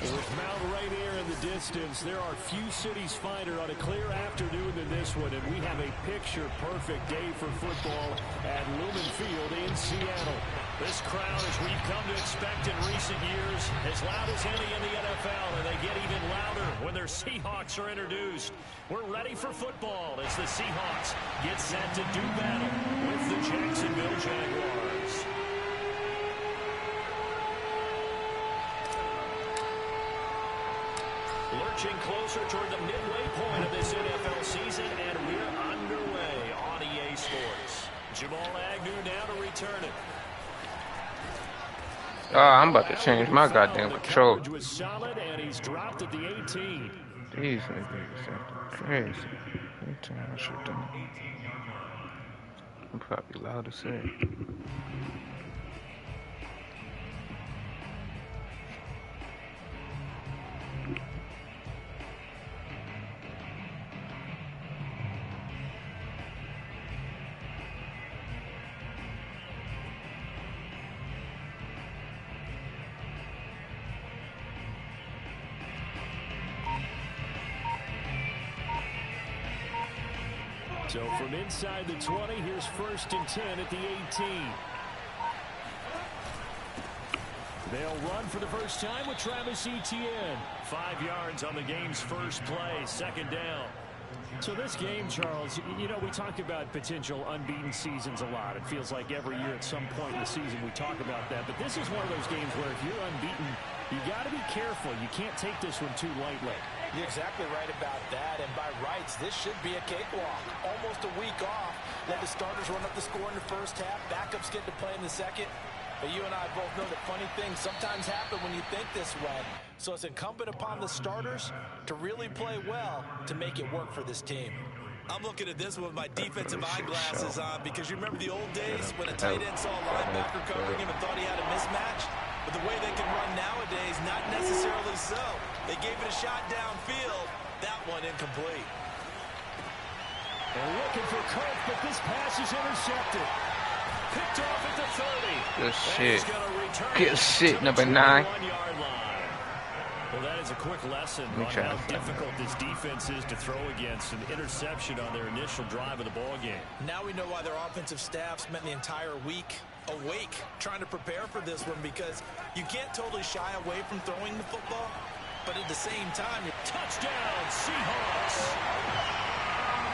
With Mount Rainier in the distance, there are few cities finer on a clear afternoon than this one, and we have a picture-perfect day for football at Lumen Field in Seattle. This crowd, as we've come to expect in recent years, as loud as any in the NFL, and they get even louder when their Seahawks are introduced. We're ready for football as the Seahawks get set to do battle with the Jacksonville Jaguars. Lurching closer toward the midway point of this NFL season, and we're underway on EA Sports. Jamal Agnew now to return it. Oh, I'm about to change my goddamn control. Was solid, and he's dropped at the 18. These niggas are crazy. Let me turn my shit down. I'm probably loud to say. So from inside the 20, here's 1st and 10 at the 18. They'll run for the first time with Travis Etienne. 5 yards on the game's first play, 2nd down. So this game, Charles, you know, we talk about potential unbeaten seasons a lot. It feels like every year at some point in the season we talk about that. But this is one of those games where if you're unbeaten, you got to be careful. You can't take this one too lightly. You're exactly right about that, and by rights, this should be a cakewalk. Almost a week off. Let the starters run up the score in the first half. Backups get to play in the second. But you and I both know that funny things sometimes happen when you think this way. So it's incumbent upon the starters to really play well to make it work for this team. I'm looking at this one with my defensive eyeglasses on because you remember the old days when a tight end saw a linebacker covering him and thought he had a mismatch? But the way they can run nowadays, not necessarily so. They gave it a shot downfield. That one incomplete. They're looking for Kirk, but this pass is intercepted. Picked off at the 30. Good shit. Good shit, number 9. Well, that is a quick lesson on how difficult this defense is to throw against. An interception on their initial drive of the ball game. Now we know why their offensive staff spent the entire week awake trying to prepare for this one, because you can't totally shy away from throwing the football, but at the same time, you're touchdown Seahawks.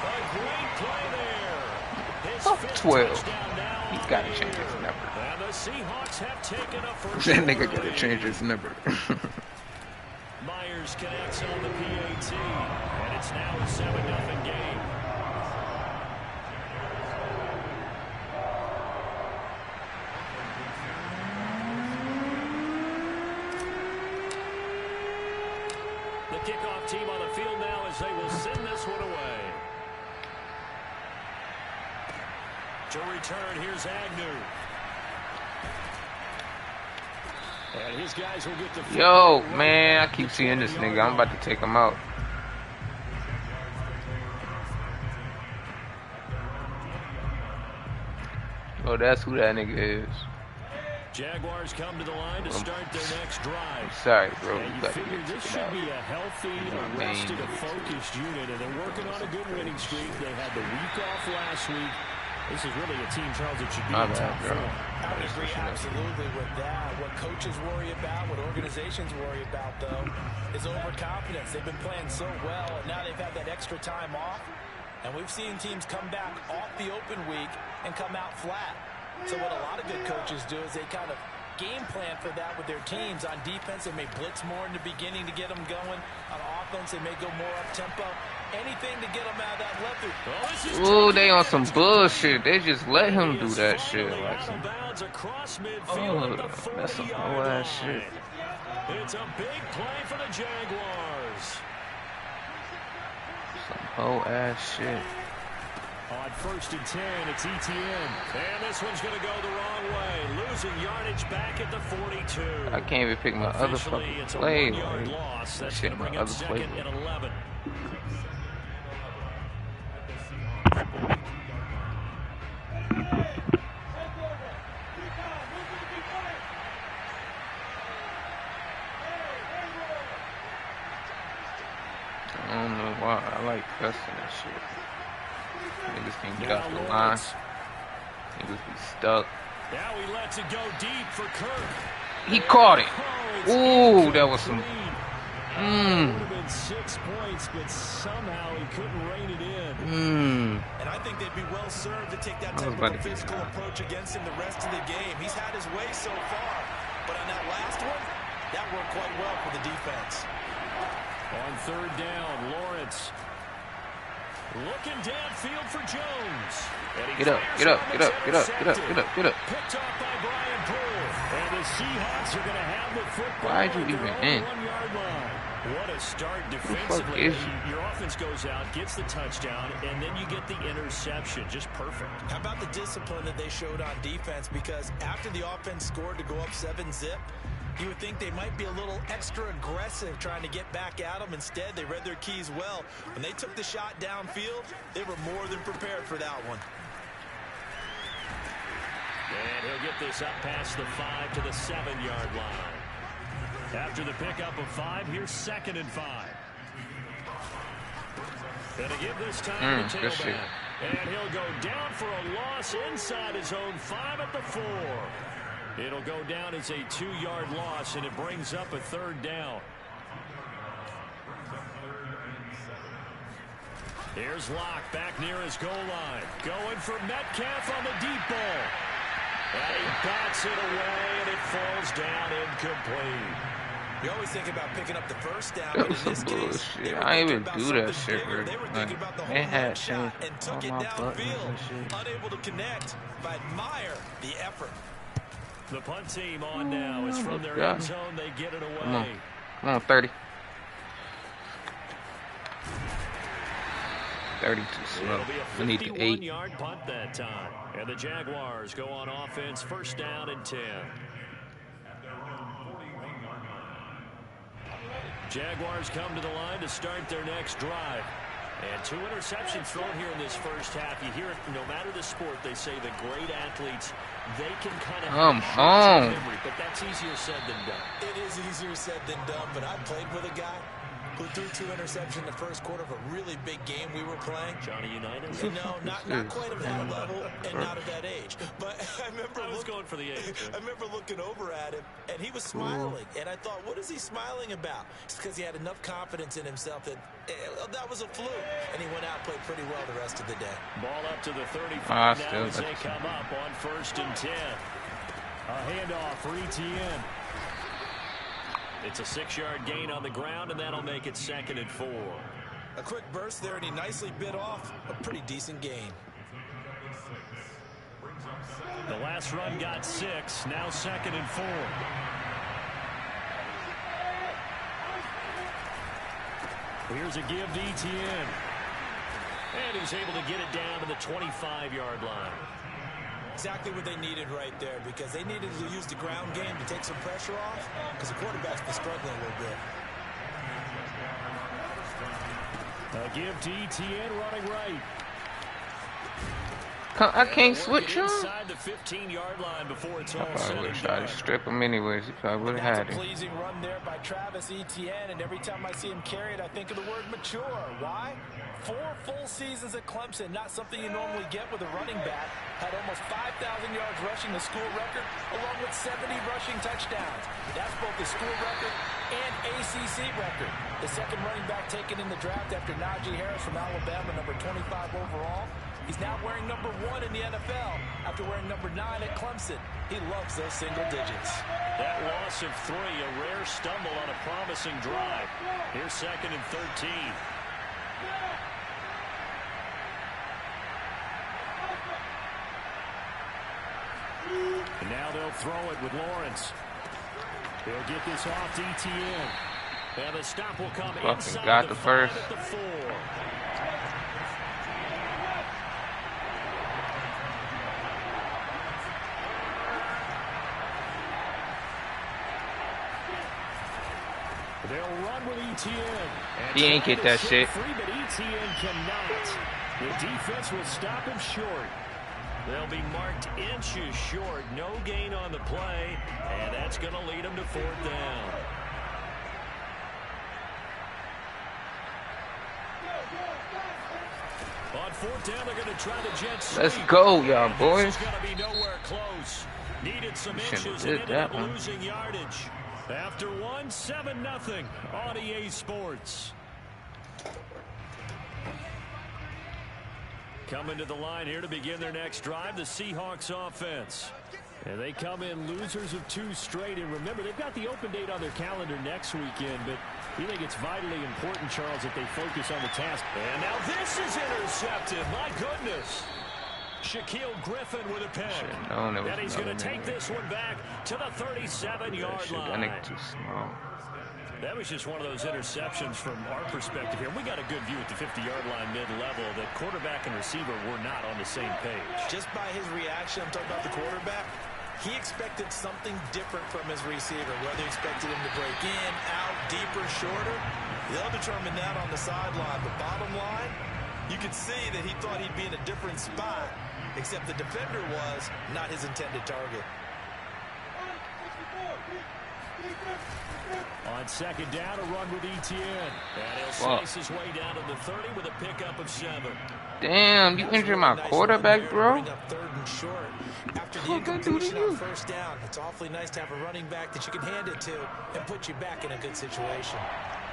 A great play there. Fuck 12. He's got to change his number. And the Seahawks have taken a first. That nigga got to change his number. Myers connects on the PAT, and it's now a 7-0 game. The kickoff team on the field now as they will send this one away. To return, here's Agnew. And his guys will get the Yo, man, I keep seeing this nigga. I'm about to take him out. Oh, that's who that nigga is. Jaguars come to the line to start their next drive. Sorry, bro. And you figure this should be a healthy, rested, focused unit, and they're working on a good winning streak. They had the week off last week. This is really a team, Charles, that should be in top form. I would agree absolutely with that. What coaches worry about, what organizations worry about, though, is overconfidence. They've been playing so well, and now they've had that extra time off. And we've seen teams come back off the open week and come out flat. So what a lot of good coaches do is they kind of game plan for that with their teams. On defense, they may blitz more in the beginning to get them going. On offense, they may go more up-tempo. Anything to get them out of that left. Ooh, they on some bullshit. They just let him do that shit. Like some, that's some whole ass shit. It's a big play for the Jaguars. Some whole ass shit. On 1st and 10, it's Etienne. And this one's going to go the wrong way. Losing yardage back at the 42. I can't even pick my other fucking play. Loss. That's shit, going to bring it 2nd and 11. I don't know why. I like cussing and shit. Niggas can't get off the line. Niggas be stuck. Now he lets it go deep for Kirk. He caught it. Ooh, that was some. Would have been 6 points, but somehow he couldn't rein it in. And I think they'd be well served to take that type of physical approach against him the rest of the game. He's had his way so far, but on that last one, that worked quite well for the defense. On third down, Lawrence looking downfield for Jones. Get up. Picked up by Brian Poole. And the Seahawks are going to have the football. Why'd you even in? 1-yard line. What a start defensively. Your offense goes out, gets the touchdown, and then you get the interception. Just perfect. How about the discipline that they showed on defense? Because after the offense scored to go up 7-zip, you would think they might be a little extra aggressive trying to get back at them. Instead, they read their keys well. When they took the shot downfield, they were more than prepared for that one. And he'll get this up past the 5 to the 7-yard line. After the pickup of 5, here's 2nd and 5. And to give this time to the tailback. And he'll go down for a loss inside his own 5 at the 4. It'll go down as a 2-yard loss, and it brings up a 3rd down. Here's Locke back near his goal line. Going for Metcalf on the deep ball. And he bats it away, and it falls down incomplete. You always think about picking up the first down, but in this case, I ain't even do that shit, bro. They were thinking about the had shot and took it downfield, unable to connect. But admire the effort. The punt team on now is from their end zone. They get it away. Come on, 30. 30 too slow. We need the 8. 51-yard punt that time. And the Jaguars go on offense, 1st down and 10. Jaguars come to the line to start their next drive. And 2 interceptions thrown here in this first half. You hear it no matter the sport, they say the great athletes, they can kind of have memory, but that's easier said than done. It is easier said than done, but I played with a guy who threw 2 interceptions in the first quarter of a really big game we were playing. Johnny Unitas? No, not quite of that level and not of that age. But I remember going for the age. I remember looking over at him, and he was smiling. And I thought, what is he smiling about? It's because he had enough confidence in himself that that was a fluke. And he went out and played pretty well the rest of the day. Ball up to the 35 now as they come up on 1st and 10. A handoff for Etienne. It's a 6-yard gain on the ground, and that'll make it 2nd and 4. A quick burst there, and he nicely bit off a pretty decent gain. The last run got 6, now 2nd and 4. Here's a give to Etienne. And he's able to get it down to the 25-yard line. Exactly what they needed right there, because they needed to use the ground game to take some pressure off, because the quarterback's been struggling a little bit. A give to Etienne running right. I can't switch him. Inside the 15-yard line before it's all said and I done. would strip him anyways. He probably would have had That's a it. pleasing run there by Travis Etienne, and every time I see him carry it, I think of the word mature. Why? 4 full seasons at Clemson, not something you normally get with a running back. Had almost 5,000 yards rushing, the school record, along with 70 rushing touchdowns. That's both the school record and ACC record. The second running back taken in the draft after Najee Harris from Alabama, number 25 overall. He's now wearing number 1 in the NFL after wearing number 9 at Clemson. He loves those single digits. That loss of 3, a rare stumble on a promising drive. Here's 2nd and 13. And now they'll throw it with Lawrence. He'll get this off to Etienne. And the stop will come inside got the the first. 5 at the 4. They'll run with Etienne. He ain't get that shit. Free, but Etienne cannot. The defense will stop him short. They'll be marked inches short. No gain on the play, and that's going to lead them to 4th down. fourth down, they're going to try the jet sweep. Let's go, y'all boys. This is going to be nowhere close. Needed some inches and ended up losing yardage. After 7-0 on EA Sports. Coming to the line here to begin their next drive, the Seahawks offense. And they come in losers of 2 straight. And remember, they've got the open date on their calendar next weekend, but you think it's vitally important, Charles, that they focus on the task. And now this is intercepted. My goodness. Shaquille Griffin with a pick. And he's going to take this one back to the 37-yard line. Too small. That was just one of those interceptions from our perspective here. We got a good view at the 50-yard line mid-level that quarterback and receiver were not on the same page. Just by his reaction, I'm talking about the quarterback, he expected something different from his receiver, whether he expected him to break in, out, deeper, shorter. They'll determine that on the sideline. But bottom line, you could see that he thought he'd be in a different spot, except the defender was not his intended target. On second down, a run with Etienne. And he'll slice his way down to the 30 with a pickup of 7. Damn, you injured my quarterback, bro? Third and short. After the incompletion on first down, it's awfully nice to have a running back that you can hand it to and put you back in a good situation.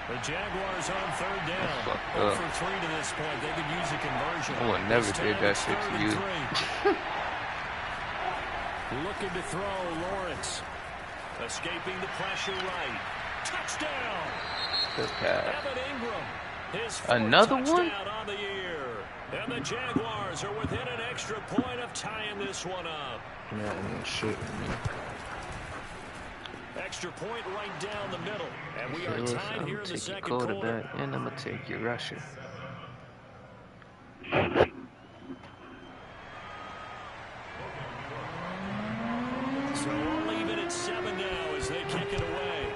The Jaguars on third down. 0 for 3 to this point. They could use a conversion. I would never did that shit to you. Looking to throw, Lawrence. Escaping the pressure right. Touchdown. Good pass. Evan Ingram. His another one? On the year. And the Jaguars are within an extra point of tying this one up. Yeah, shit. Extra point right down the middle. And we are tied here in the second quarter. And I'm going to take your rusher. So we're leaving at 7 now as they kick it away.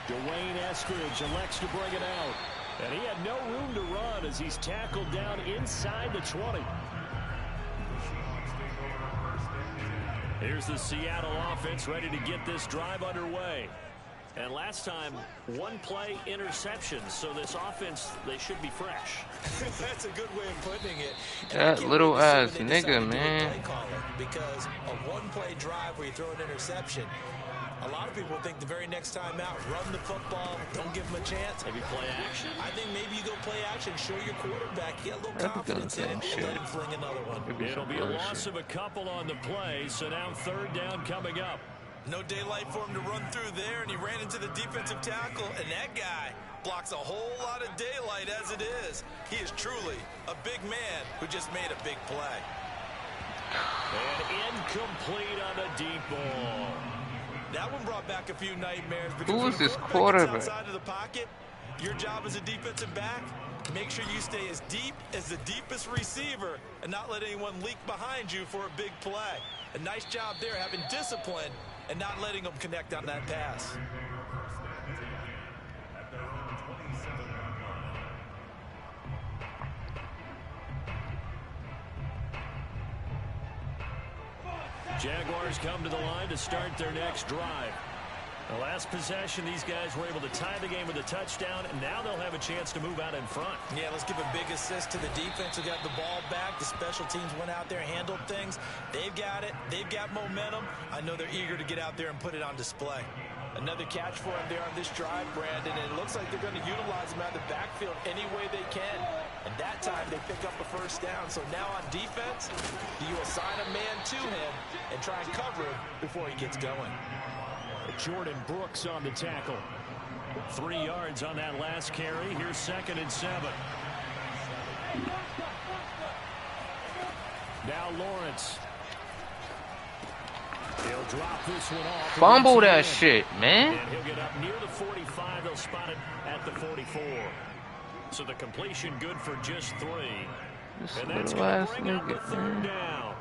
Dwayne Eskridge elects to bring it out. And he had no room to run as he's tackled down inside the 20. Here's the Seattle offense ready to get this drive underway. And last time, 1 play interception. So this offense, they should be fresh. That's a good way of putting it. That little ass nigga, man. Because a 1-play drive where you throw an interception, a lot of people think the very next time out, run the football, don't give them a chance. Maybe play action. I think maybe you go play action, show your quarterback, get a little confidence in him, and let him fling another one. It'll be a loss of a couple on the play, so now third down coming up. No daylight for him to run through there, and he ran into the defensive tackle, and that guy blocks a whole lot of daylight as it is. He is truly a big man who just made a big play. And incomplete on a deep ball. That one brought back a few nightmares. Because who is this quarterback? Outside of the pocket, your job as a defensive back, make sure you stay as deep as the deepest receiver and not let anyone leak behind you for a big play. A nice job there, having discipline and not letting them connect on that pass. Jaguars come to the line to start their next drive. The last possession, these guys were able to tie the game with a touchdown, and now they'll have a chance to move out in front. Yeah, let's give a big assist to the defense who got the ball back. The special teams went out there, handled things. They've got it. They've got momentum. I know they're eager to get out there and put it on display. Another catch for him there on this drive, Brandon, and it looks like they're going to utilize him out of the backfield any way they can. And that time they pick up a first down. So now on defense, you assign a man to him and try and cover him before he gets going. Jordan Brooks on the tackle. 3 yards on that last carry. Here's 2nd and 7. Now Lawrence. He'll drop this one off. Fumble that shit, man. And he'll get up near the 45. They'll spot it at the 44. So the completion good for just 3. This and that's little going to ass bring up the nigga, 3rd man. down.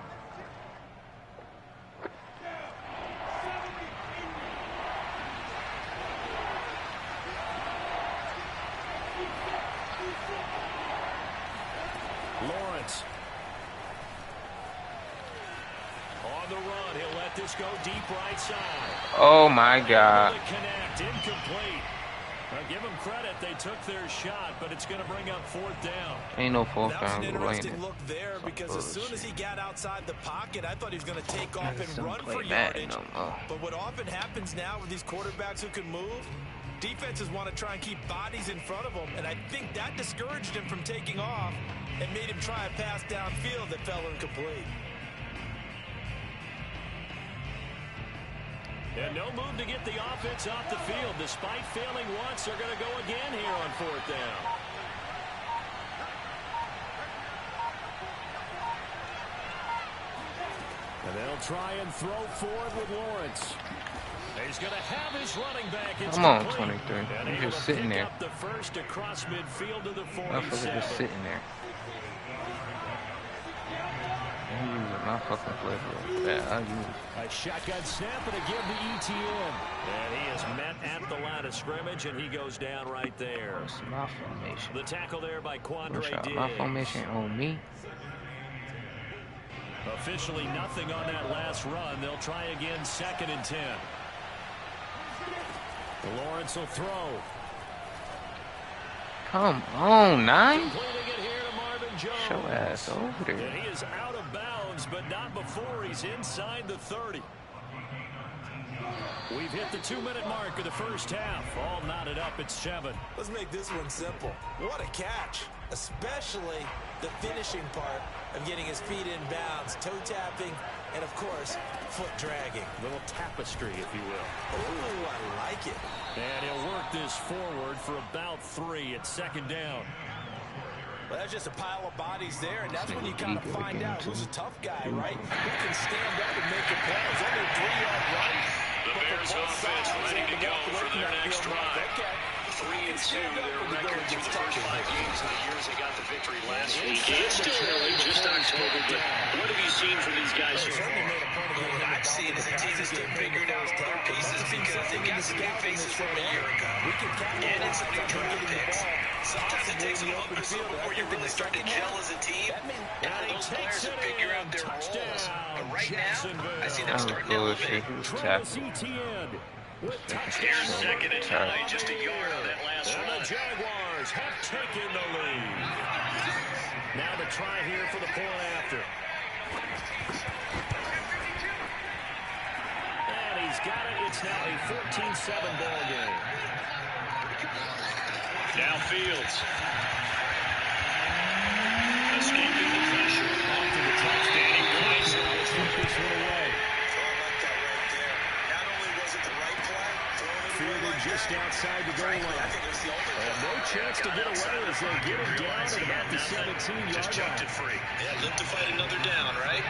Lawrence. On the run, he'll let this go deep right side. Oh my God. Connect, incomplete. Well, give them credit. They took their shot, but it's going to bring up 4th down. Ain't no 4th down. That was down. an interesting look there because as soon as he got outside the pocket, I thought he was going to take off and run for yardage. But what often happens now with these quarterbacks who can move, defenses want to try and keep bodies in front of them, and I think that discouraged him from taking off and made him try a pass downfield that fell incomplete. And no move to get the offense off the field. Despite failing once, they're going to go again here on 4th down. And they'll try and throw forward with Lawrence. He's going to have his running back. It's Come on, complete. 23. You're just sitting there. The first across midfield to the 47. Motherfucker just sitting there. I'm using my fucking play. Yeah, I use a shotgun snap and a give to ETN. And he is met at the line of scrimmage, and he goes down right there. That's my formation. The tackle there by Quandre Diggs. My formation on me. Officially nothing on that last run. They'll try again 2nd and 10. Lawrence will throw. Come on, 9. Completing it here to Marvin Jones. Show ass over there. And he is out of bounds, but not before he's inside the 30. We've hit the 2-minute mark of the first half. All knotted up at 7. Let's make this one simple. What a catch, especially the finishing part of getting his feet in bounds, toe tapping, and of course, foot dragging. Little tapestry, if you will. Ooh, I like it. And he'll work this forward for about 3 at 2nd down. Well, that's just a pile of bodies there, and that's when you kind of find out who's a tough guy, right? Who can stand up and make a play. It's only a 3-yard run. The Bears offense ready to go for their next drive. 3-2, their record through the first 5 games of the year as they got the victory last week. It's still early, just October, but what have you seen from these guys so far? What I've seen is the team is still figuring out their pieces because they got some new faces from a year ago. And it's some new draft picks. Sometimes it takes a month or so before you really start to gel as a team. And those players will figure out their roles. But right now, I see them starting to elevate. Here's 2nd and 9, just a yard on that last run. The Jaguars have taken the lead. Now the try here for the point after. And he's got it. It's now a 14-7 ball game. Now Fields. Escaping the pressure. Off to the touchdown. He plays it. Let's put this one away. Fielded just outside the goal line. And no chance to get away as they get him down at about the 17-yard line. Just chucked it free. Yeah, live to fight another down, right?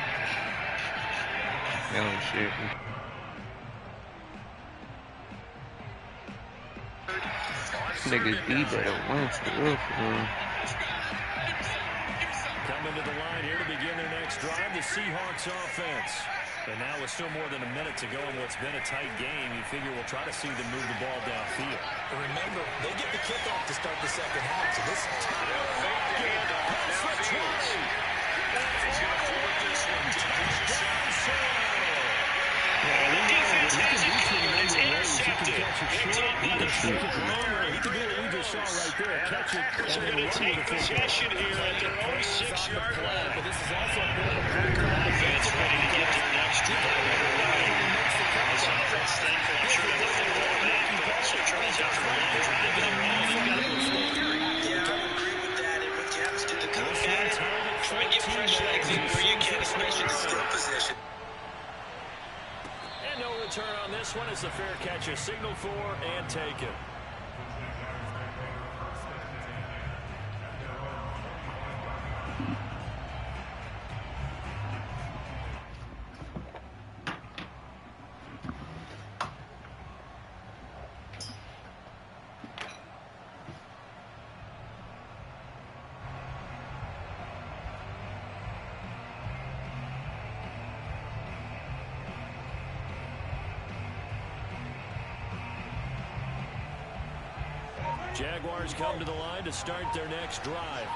Oh, shit. Niggas be better win for real, for real. Coming to the line here to begin their next drive, the Seahawks offense. And now with still more than a minute to go in what's been a tight game, you figure we'll try to see them move the ball downfield. Remember, they get the kickoff to start the second half, so this is time. Defense has it covered. It's intercepted. Picked up by the former. He can do what we just saw right there. Catch it. So they're going to take possession here at their own 6-yard line. But this is also a bit of a Packer offense ready to get their next drive underway. This offense thankful, I'm sure, to the quarterback, but also tries out for a long drive in a row. They've got to move forward. Yeah, I agree with that. And what you have to do to combat it, Try and get fresh legs in where you can, especially the skill position. And no return on this one as the fair catch is signaled for and taken. Jaguars come to the line to start their next drive.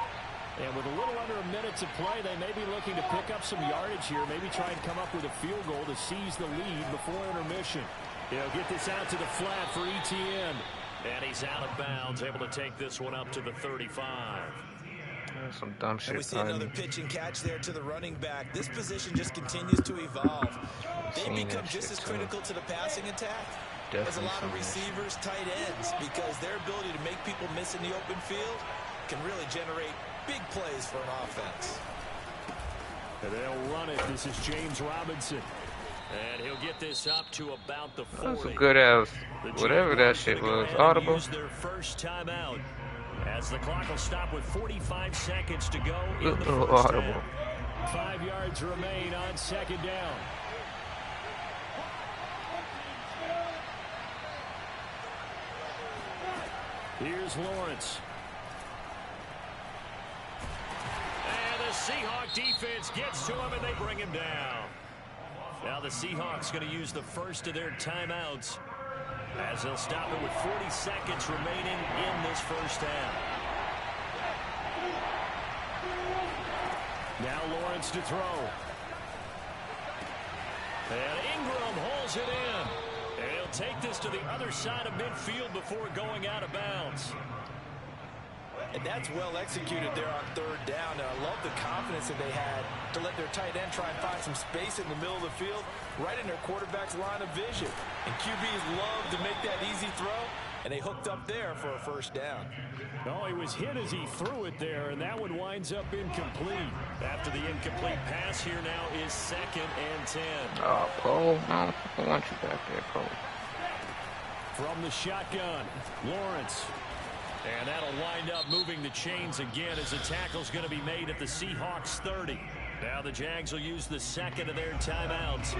And with a little under a minute to play, they may be looking to pick up some yardage here, maybe try and come up with a field goal to seize the lead before intermission. They'll get this out to the flat for ETN. And he's out of bounds, able to take this one up to the 35. That's some dumb shit. And we see another pitch and catch there to the running back. This position just continues to evolve. They become just as critical to the passing attack as a lot of receivers, tight ends, because their ability to make people miss in the open field can really generate big plays for an offense. And they'll run it. This is James Robinson. And he'll get this up to about the 40. That's a good ass, whatever that shit was, audible. Use their first timeout as the clock will stop with 45 seconds to go in the first audible. half. 5 yards remain on second down. Here's Lawrence. And the Seahawk defense gets to him and they bring him down. Now the Seahawks going to use the first of their timeouts as they'll stop it with 40 seconds remaining in this first half. Now Lawrence to throw. And Ingram holds it in. And he'll take this to the other side of midfield before going out of bounds. And that's well executed there on third down. And I love the confidence that they had to let their tight end try and find some space in the middle of the field, right in their quarterback's line of vision. And QBs love to make that easy throw, and they hooked up there for a first down. No, he was hit as he threw it there, and that one winds up incomplete. After the incomplete pass, here now is 2nd and 10. Oh, Cole, no, I want you back there, Cole. From the shotgun, Lawrence. And that'll wind up moving the chains again as the tackle's going to be made at the Seahawks 30. Now the Jags will use the second of their timeouts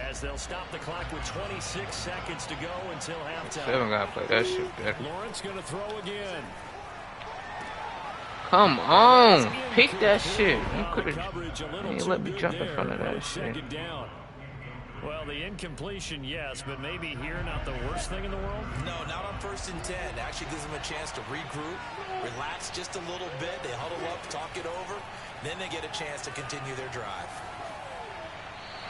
as they'll stop the clock with 26 seconds to go until halftime. Seven gotta play that shit better. Lawrence going to throw again. Come on, pick that shit. You could have let me jump in front of that shit. Down. Well, the incompletion, yes, but maybe here not the worst thing in the world? No, not on 1st and 10. Actually gives them a chance to regroup, relax just a little bit. They huddle up, talk it over. Then they get a chance to continue their drive.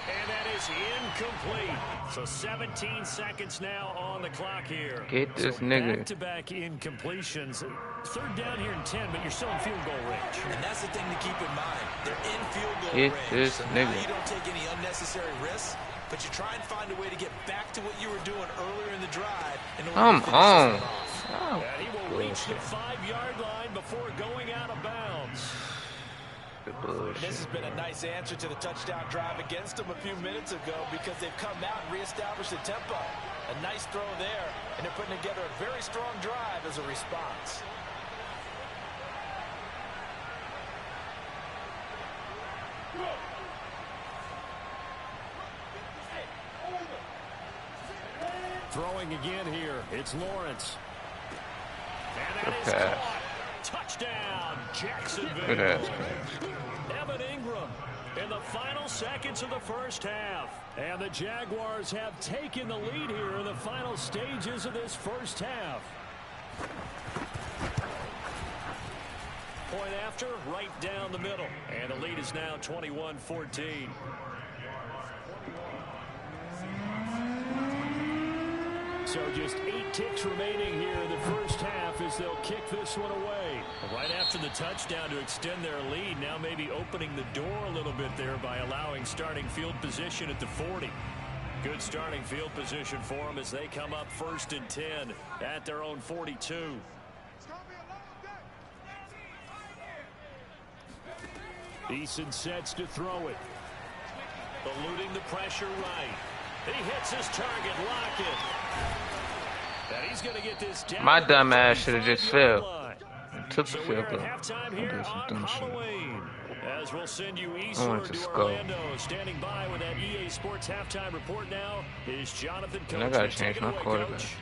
And that is incomplete. So 17 seconds now on the clock here. Get this nigga. Back-to-back incompletions. Third down here in 10, but you're still in field goal range. And that's the thing to keep in mind. They're in field goal range. Get this so nigga. Now you don't take any unnecessary risks, but you try and find a way to get back to what you were doing earlier in the drive. Come on. And he will reach the 5-yard line before going out of bounds. This has been a nice answer to the touchdown drive against them a few minutes ago because they've come out and reestablished the tempo. A nice throw there, and they're putting together a very strong drive as a response. Throwing again here, it's Lawrence. And that is caught. Touchdown, Jacksonville. Good ass. Evan Ingram in the final seconds of the first half. And the Jaguars have taken the lead here in the final stages of this first half. Point after, right down the middle. And the lead is now 21-14. So just 8 ticks remaining here in the first half as they'll kick this one away. Right after the touchdown to extend their lead, now maybe opening the door a little bit there by allowing starting field position at the 40. Good starting field position for them as they come up 1st and 10 at their own 42. Eason sets to throw it. Eluding the pressure right. He hits his target, Lockett. And he's going to get this down. My dumb ass should have just fell. Took the So field we're goal. at halftime here on Halloween. As we'll send you eastward to skull. Orlando. Standing by with that EA Sports halftime report now is Jonathan Coach. And I gotta change my quarterback. Coach.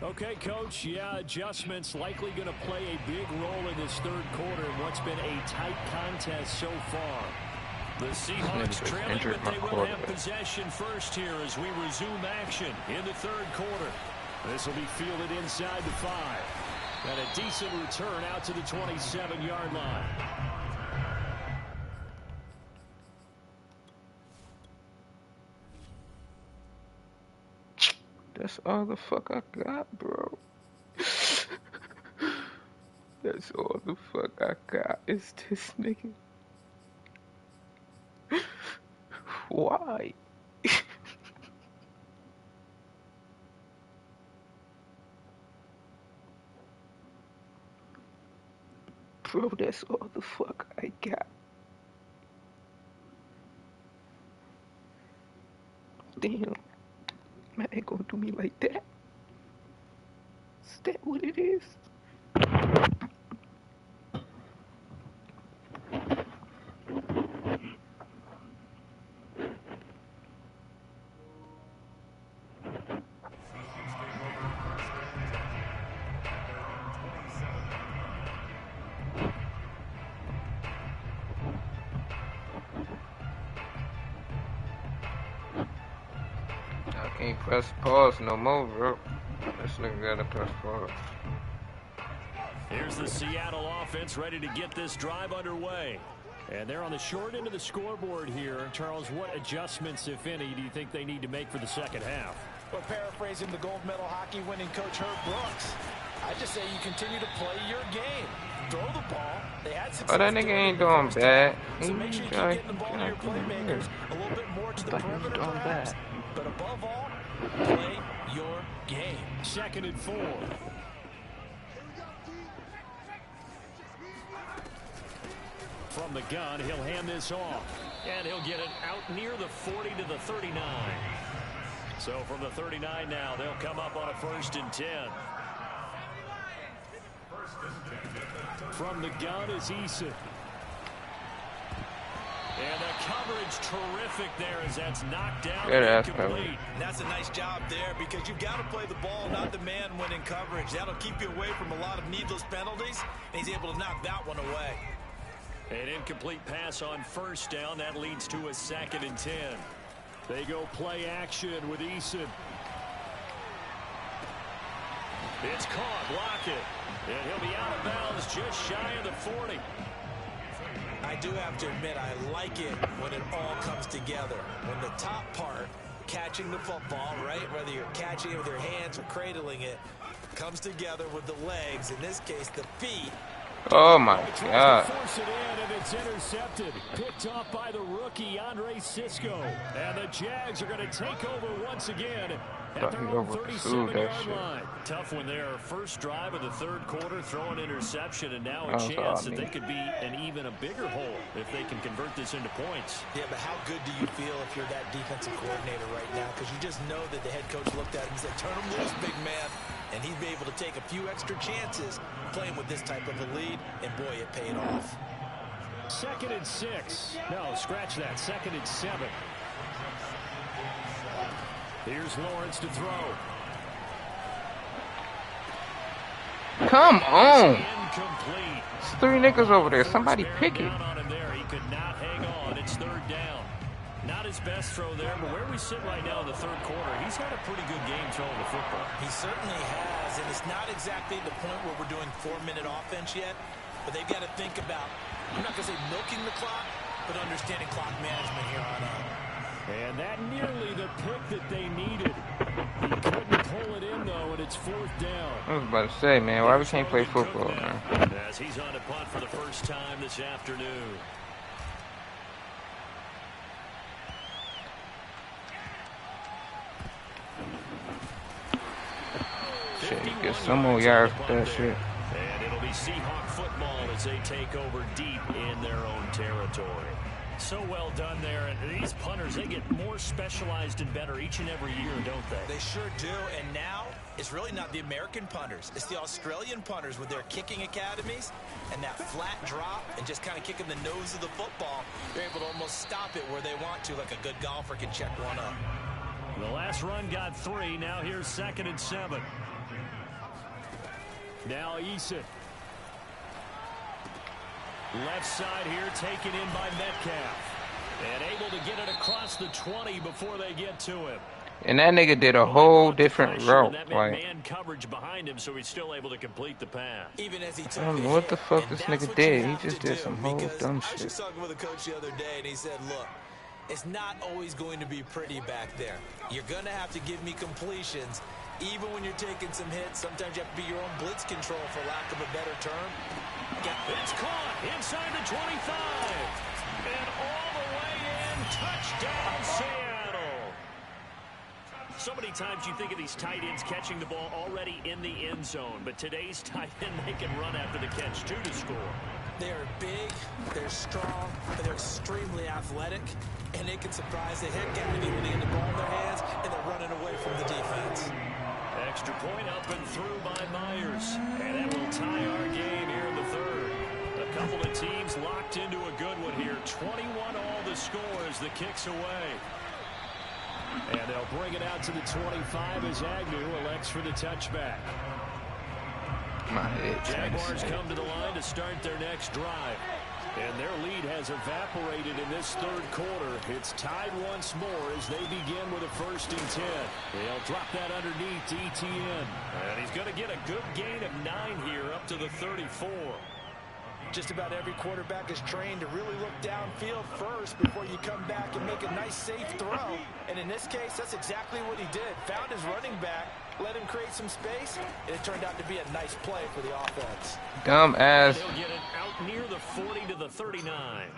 Okay, Coach. Yeah, adjustments likely going to play a big role in this third quarter in what's been a tight contest so far. The Seahawks trailing, but they will have possession first here as we resume action in the third quarter. This will be fielded inside the 5. And a decent return out to the 27-yard line. That's all the fuck I got, bro. That's all the fuck I got. Is this nigga. Why? Bro, that's all the fuck I got. Damn. Man ain't gonna do me like that. Is that what it is? I can't press pause no more, bro. This nigga gotta press pause. Here's the Seattle offense ready to get this drive underway. And they're on the short end of the scoreboard here. Charles, what adjustments, if any, do you think they need to make for the second half? Well, paraphrasing the gold medal hockey winning coach Herb Brooks, I just say you continue to play your game. Throw the ball. They had success. Oh, that nigga ain't doing bad. So make sure you keep getting the ball to your playmakers. A little bit more to the perimeter, perhaps. But above all, play your game. 2nd and 4. From the gun, he'll hand this off. And he'll get it out near the 40 to the 39. So from the 39 now, they'll come up on a 1st and 10. From the gun is Eason. And the coverage terrific there as that's knocked down. Good ass coverage. That's a nice job there because you've got to play the ball, not the man when in coverage. That'll keep you away from a lot of needless penalties, and he's able to knock that one away. An incomplete pass on 1st down. That leads to a 2nd and 10. They go play action with Eason. It's caught. Block it. And he'll be out of bounds just shy of the 40. I do have to admit, I like it when it all comes together. When the top part, catching the football, right, whether you're catching it with your hands or cradling it, comes together with the legs, in this case, the feet. Oh my God. Force it in, and it's intercepted. Picked off by the rookie, Andre Cisco. And the Jags are going to take over once again at their own 37-yard line. Tough one there. First drive of the 3rd quarter, throw an interception, and now a chance that they could be an even a bigger hole if they can convert this into points. Yeah, but how good do you feel if you're that defensive coordinator right now? Because you just know that the head coach looked at him and said, turn him loose, big man. And he'd be able to take a few extra chances playing with this type of a lead, and boy, it paid off. 2nd and 6. No, scratch that. 2nd and 7. Here's Lawrence to throw. Come on. Incomplete. There's 3 niggas over there. Somebody pick it. He could not hang on. It's 3rd down. Not his best throw there, but where we sit right now in the 3rd quarter, he's had a pretty good game throwing the football. He certainly has, and it's not exactly the point where we're doing 4-minute offense yet, but they've got to think about, I'm not going to say milking the clock, but understanding clock management here on out. And that nearly the pick that they needed. He couldn't pull it in, though, and it's 4th down. I was about to say, man, why we can't play football, man? As he's on a punt for the first time this afternoon. Shit, get some more yards with that shit. And it'll be Seahawk football as they take over deep in their own territory. So well done there. And these punters, they get more specialized and better each and every year, don't they? They sure do. And now it's really not the American punters. It's the Australian punters with their kicking academies and that flat drop and just kind of kicking the nose of the football. They're able to almost stop it where they want to, like a good golfer can check one up. The last run got 3. Now here's 2nd and 7. Now Eason. Left side here taken in by Metcalf. And able to get it across the 20 before they get to him. And that nigga did a whole different route. Like, man coverage behind him, so he's still able to complete the pass. Even as he took I don't know what the fuck this nigga did. He just did some whole dumb shit. I was just talking with a coach the other day, and he said, look, it's not always going to be pretty back there. You're going to have to give me completions. Even when you're taking some hits, sometimes you have to be your own blitz control, for lack of a better term. It's caught inside the 25. And all the way in, touchdown Seattle. So many times you think of these tight ends catching the ball already in the end zone, but today's tight end, they can run after the catch, too, to score. They're big, they're strong, and they're extremely athletic, and they can surprise the heck out of you when they get the ball in their hands and they're running away from the defense. Extra point up and through by Myers. And that will tie our game here in the third. A couple of teams locked into a good one here. 21 all the score as the kick's away. And they'll bring it out to the 25 as Agnew elects for the touchback. Jaguars come to the line to start their next drive. And their lead has evaporated in this third quarter. It's tied once more as they begin with a 1st and 10. They'll drop that underneath to ETN. And he's going to get a good gain of 9 here up to the 34. Just about every quarterback is trained to really look downfield first before you come back and make a nice, safe throw. And in this case, that's exactly what he did. Found his running back, let him create some space, and it turned out to be a nice play for the offense. Dumb ass. He'll get it out near the 40 to the 39.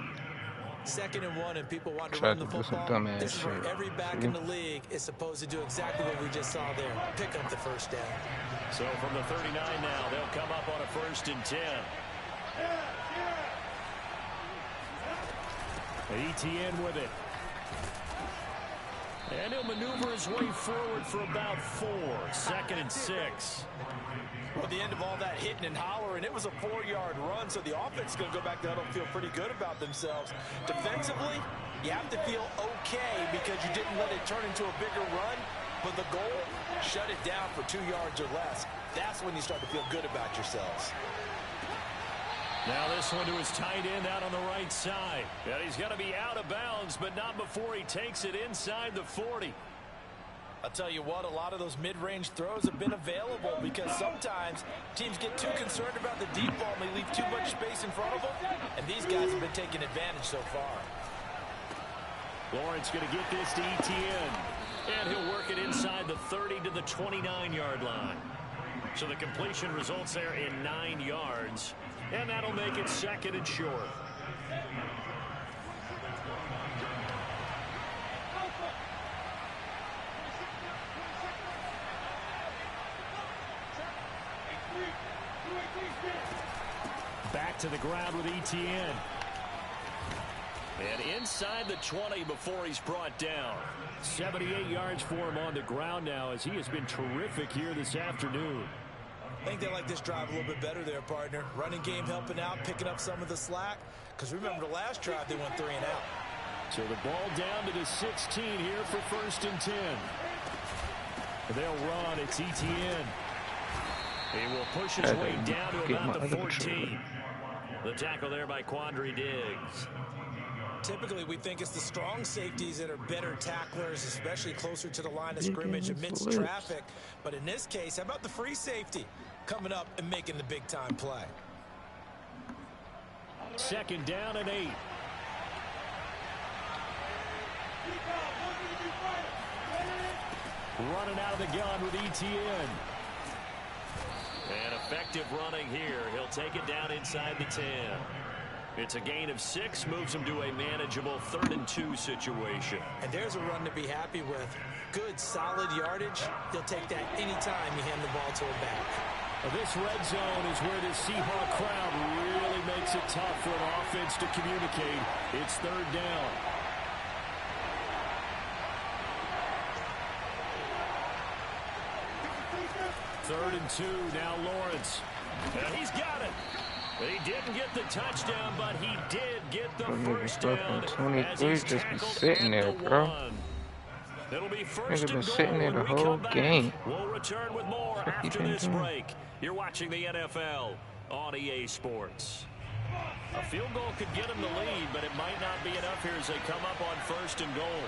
2nd and 1, and people want to run the football. This is where every back in the league is supposed to do exactly what we just saw there. Pick up the first down. So from the 39 now, they'll come up on a 1st and 10. ETN with it. And he'll maneuver his way forward for about 4. 2nd and 6. Well, at the end of all that hitting and hollering, it was a 4-yard run, so the offense is going to go back there and feel pretty good about themselves. Defensively, you have to feel okay because you didn't let it turn into a bigger run, but the goal, shut it down for 2 yards or less. That's when you start to feel good about yourselves. Now this one to his tight end out on the right side. And he's going to be out of bounds, but not before he takes it inside the 40. I'll tell you what, a lot of those mid-range throws have been available because sometimes teams get too concerned about the deep ball and they leave too much space in front of them. And these guys have been taking advantage so far. Lawrence going to get this to ETN. And he'll work it inside the 30 to the 29-yard line. So the completion results there in 9 yards. And that'll make it 2nd and short. Back to the ground with ETN. And inside the 20 before he's brought down. 78 yards for him on the ground now as he has been terrific here this afternoon. I think they like this drive a little bit better there, partner. Running game helping out, picking up some of the slack. Because remember, the last drive they went 3 and out. So the ball down to the 16 here for 1st and 10. They'll run. It's ETN. He will push his way down to about the 14. The tackle there by Quandre Diggs. Typically, we think it's the strong safeties that are better tacklers, especially closer to the line of scrimmage amidst traffic. But in this case, how about the free safety coming up and making the big-time play? 2nd down and 8. Running out of the gun with ETN. And effective running here. He'll take it down inside the 10. It's a gain of 6, moves him to a manageable 3rd and 2 situation. And there's a run to be happy with. Good, solid yardage. He'll take that anytime you hand the ball to a back. This red zone is where the Seahawk crowd really makes it tough for an offense to communicate. It's 3rd down. Third and 2, now Lawrence. And he's got it. He didn't get the touchdown, but he did get the first down. 23 just be sitting there, bro. It'll be first been and sitting there goal the when we whole come back. game. We'll return with more after this break. You're watching the NFL on EA Sports. A field goal could get him the lead, but it might not be enough here as they come up on 1st and goal.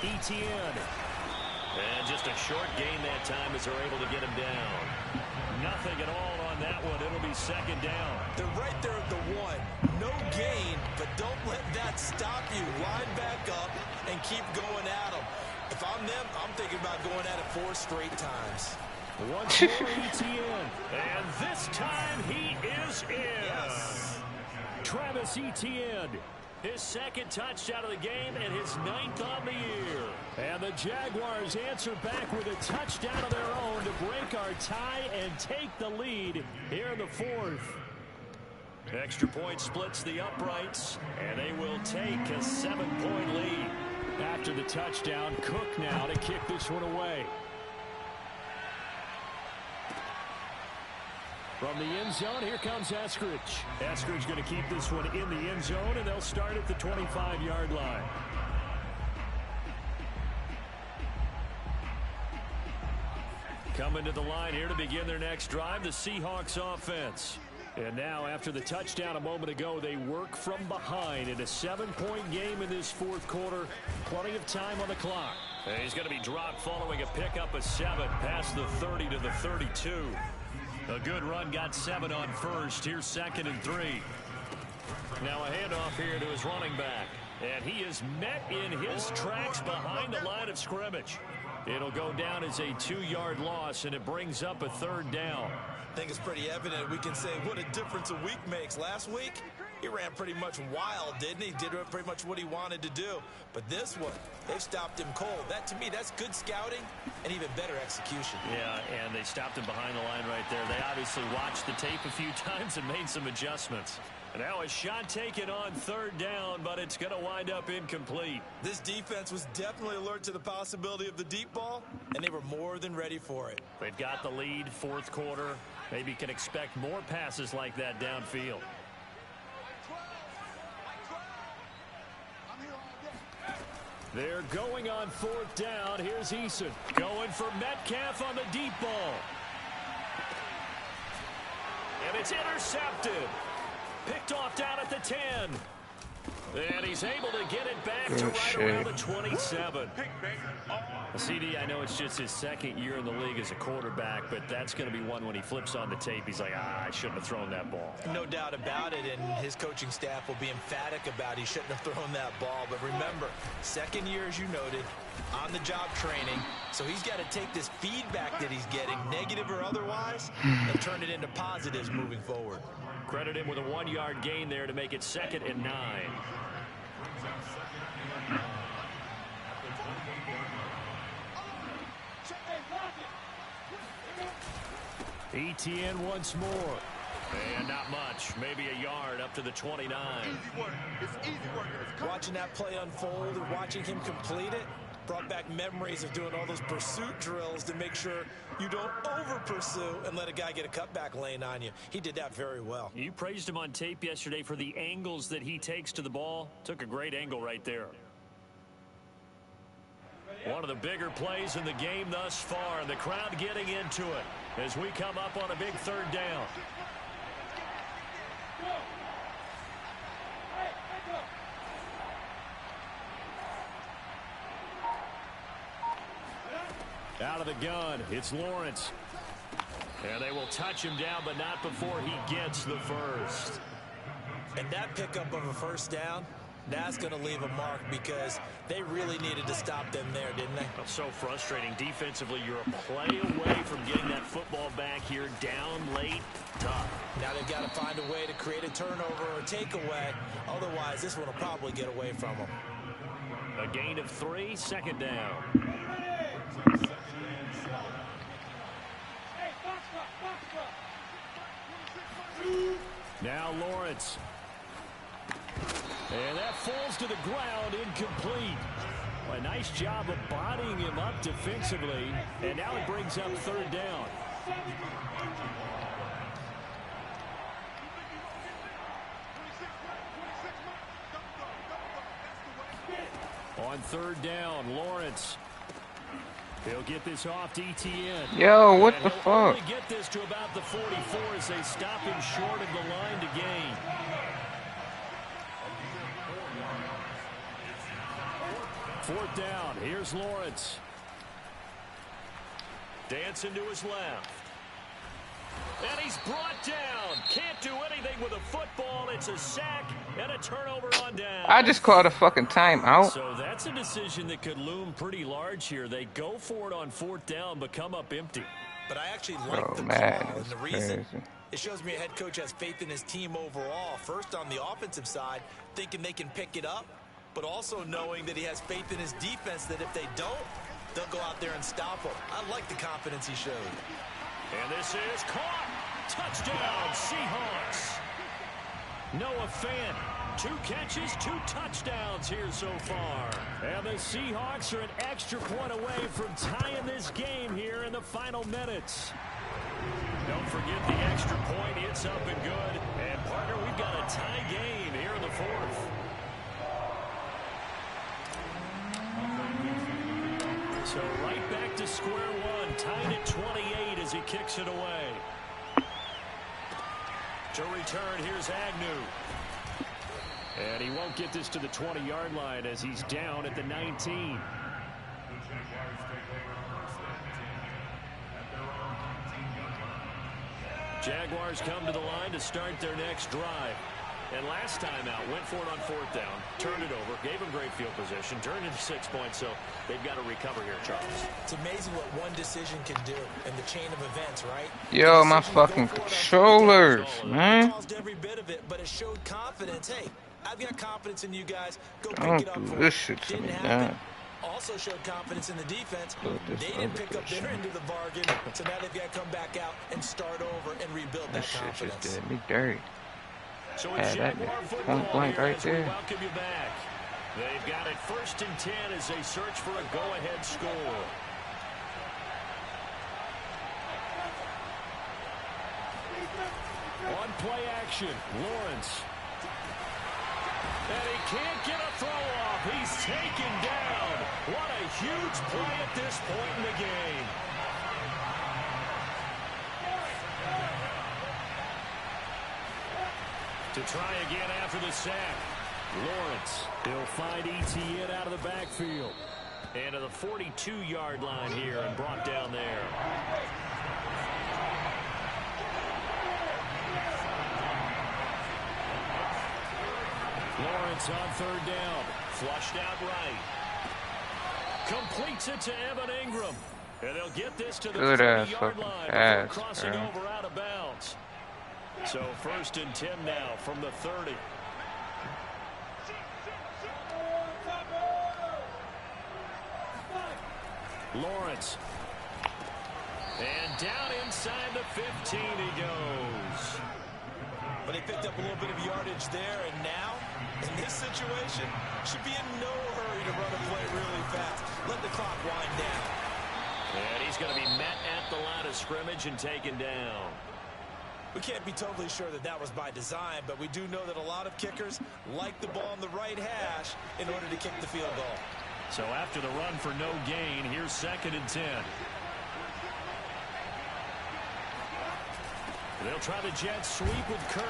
ETN. And just a short gain that time as they're able to get him down. Nothing at all on that one. It'll be second down. They're right there at the 1. No gain, but don't let that stop you. Line back up and keep going at them. If I'm them, I'm thinking about going at it 4 straight times. Once more, Etienne. And this time he is in. Yes. Travis Etienne. His second touchdown of the game and his 9th on the year. And the Jaguars answer back with a touchdown of their own to break our tie and take the lead here in the 4th. Extra point splits the uprights, and they will take a 7-point lead. After the touchdown, Cook now to kick this one away. From the end zone, here comes Eskridge. Eskridge going to keep this one in the end zone, and they'll start at the 25-yard line. Coming to the line here to begin their next drive, the Seahawks offense. And now, after the touchdown a moment ago, they work from behind in a 7-point game in this 4th quarter. Plenty of time on the clock. And he's going to be dropped following a pickup of 7 past the 30 to the 32. A good run, got 7 on first. Here's 2nd and 3. Now a handoff here to his running back. And he is met in his tracks behind the line of scrimmage. It'll go down as a 2-yard loss, and it brings up a 3rd down. I think it's pretty evident. We can say what a difference a week makes. Last week, he ran pretty much wild, didn't he? Did pretty much what he wanted to do. But this one, they've stopped him cold. That, to me, that's good scouting and even better execution. Yeah, and they stopped him behind the line right there. They obviously watched the tape a few times and made some adjustments. And now a shot taken on 3rd down, but it's going to wind up incomplete. This defense was definitely alert to the possibility of the deep ball, and they were more than ready for it. They've got the lead, 4th quarter. Maybe can expect more passes like that downfield. They're going on 4th down. Here's Eason going for Metcalf on the deep ball. And it's intercepted. Picked off down at the 10. And he's able to get it back to right around the 27. CD, I know it's just his 2nd year in the league as a quarterback, but that's going to be one when he flips on the tape. He's like, I shouldn't have thrown that ball. No doubt about it, and his coaching staff will be emphatic about he shouldn't have thrown that ball. But remember, 2nd year, as you noted, on-the-job training. So he's got to take this feedback that he's getting, negative or otherwise, and turn it into positives moving forward. Credit him with a 1-yard gain there to make it 2nd and 9. Etienne once more. And not much. Maybe a yard up to the 29. Watching that play unfold and watching him complete it brought back memories of doing all those pursuit drills to make sure you don't over-pursue and let a guy get a cutback lane on you. He did that very well. You praised him on tape yesterday for the angles that he takes to the ball. Took a great angle right there. One of the bigger plays in the game thus far, and the crowd getting into it as we come up on a big 3rd down. Out of the gun, it's Lawrence. And they will touch him down, but not before he gets the first. And that pickup of a 1st down, that's going to leave a mark because they really needed to stop them there, didn't they? That's so frustrating. Defensively, you're a play away from getting that football back here. Down late, tough. Now they've got to find a way to create a turnover or a takeaway. Otherwise, this one will probably get away from them. A gain of 3, 2nd down. Now Lawrence. And that falls to the ground, incomplete. A nice job of bodying him up defensively. And now it brings up 3rd down. On 3rd down, Lawrence. He'll get this off to Etienne. Yo, what the fuck? Only get this to about the 44 as they stop him short of the line to gain. Fourth down. Here's Lawrence. Dancing to his left. And he's brought down. Can't do anything with a football. It's a sack and a turnover on down. I just called a fucking timeout. So that's a decision that could loom pretty large here. They go for it on 4th down, but come up empty. But I actually like the man, call, and the reason, crazy. it shows me a head coach has faith in his team overall. First on the offensive side, thinking they can pick it up, but also knowing that he has faith in his defense that if they don't, they'll go out there and stop them. I like the confidence he showed. And this is caught. Touchdown, Seahawks. Noah Fant, 2 catches, 2 touchdowns here so far. And the Seahawks are an extra point away from tying this game here in the final minutes. Don't forget the extra point. It's up and good. And, partner, we've got a tie game here in the 4th. So right back to square one, tied at 28 as he kicks it away. To return, here's Agnew. And he won't get this to the 20-yard line as he's down at the 19. Jaguars come to the line to start their next drive. And last time out, went for it on 4th down, turned it over, gave them great field position, turned into 6 points, so they've got to recover here, Charles. It's amazing what one decision can do in the chain of events, right? Yo, my fucking controllers, man. It caused every bit of it, but it showed confidence. Hey, I've got confidence in you guys. Go Don't pick it up do for this me. shit to Didn't me, happen. man. Also showed confidence in the defense. This They didn't pick up shit. their end of the bargain, so now they've got to come back out and start over and rebuild that This shit confidence. just did me dirty. So Yeah, it's that Jaguar point football blank here right as we there. welcome you back. They've got it 1st and 10 as they search for a go-ahead score. On play action, Lawrence. And he can't get a throw off. He's taken down. What a huge play at this point in the game. To try again after the sack. Lawrence, he'll find Etienne out of the backfield. And to the 42-yard line here and brought down there. Lawrence on 3rd down. Flushed out right. Completes it to Evan Ingram. And they'll get this to the 30-yard line before crossing over out of bounds. So 1st and 10 now from the 30. Lawrence. And down inside the 15 he goes. But he picked up a little bit of yardage there, and now, in this situation, should be in no hurry to run a play really fast. Let the clock wind down. And he's going to be met at the line of scrimmage and taken down. We can't be totally sure that that was by design, but we do know that a lot of kickers like the ball on the right hash in order to kick the field goal. So after the run for no gain, here's 2nd and 10. They'll try the jet sweep with Kirk.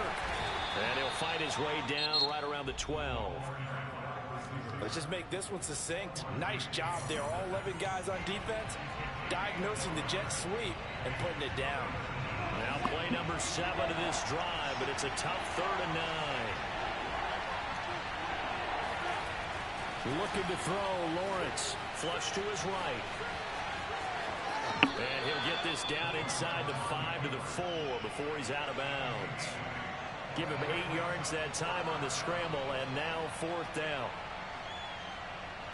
And he'll fight his way down right around the 12. Let's just make this one succinct. Nice job there. All 11 guys on defense diagnosing the jet sweep and putting it down. Now play number 7 of this drive, but it's a tough 3rd and 9. Looking to throw, Lawrence. Flush to his right. And he'll get this down inside the 5 to the 4 before he's out of bounds. Give him 8 yards that time on the scramble, and now 4th down.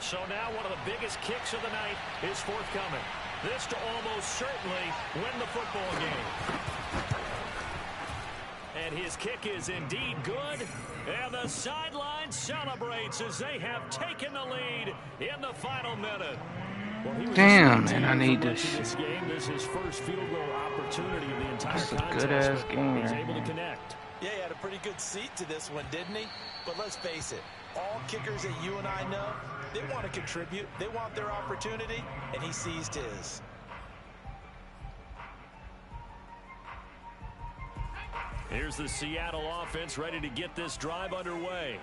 So now one of the biggest kicks of the night is forthcoming. This to almost certainly win the football game. And his kick is indeed good. And the sideline celebrates as they have taken the lead in the final minute. Well, damn, man, I need this shit. This game, this is his first field goal opportunity of the entire This is a contest. good-ass game He's right able to here. connect. Yeah, he had a pretty good seat to this one, didn't he? But let's face it, all kickers that you and I know, they want to contribute. They want their opportunity, and he seized his. Here's the Seattle offense ready to get this drive underway.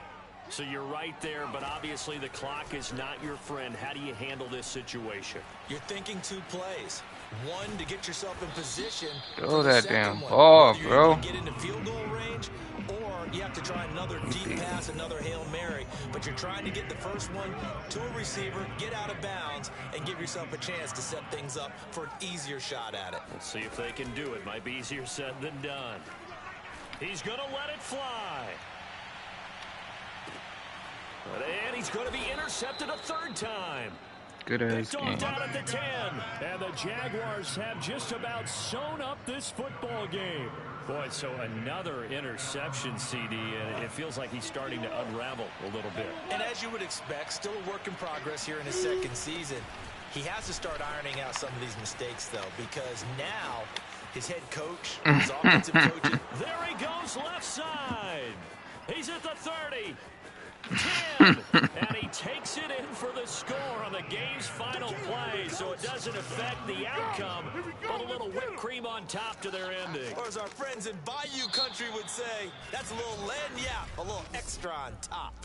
So you're right there, but obviously the clock is not your friend. How do you handle this situation? You're thinking 2 plays. One, to get yourself in position. Throw that damn ball, bro. Get into field goal range, or you have to try another deep pass, another Hail Mary. But you're trying to get the first one to a receiver, get out of bounds, and give yourself a chance to set things up for an easier shot at it. Let's see if they can do it. Might be easier said than done. He's going to let it fly. And he's going to be intercepted a 3rd time. Good ass Picked game. off down at the 10. And the Jaguars have just about sewn up this football game. Boy, so another interception, CD, and it feels like he's starting to unravel a little bit. And as you would expect, still a work in progress here in his 2nd season. He has to start ironing out some of these mistakes, though, because now his head coach, his offensive coach. There he goes, left side. He's at the 30. 10, and he takes it in for the score on the game's final play, so it doesn't affect the outcome, but a little whipped cream on top to their ending. Or as our friends in Bayou country would say, that's a little lagniappe, a little extra on top.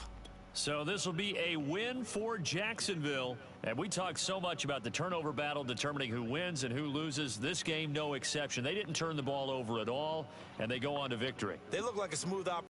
So this will be a win for Jacksonville, and we talk so much about the turnover battle determining who wins and who loses. This game, no exception. They didn't turn the ball over at all, and they go on to victory. They look like a smooth operation.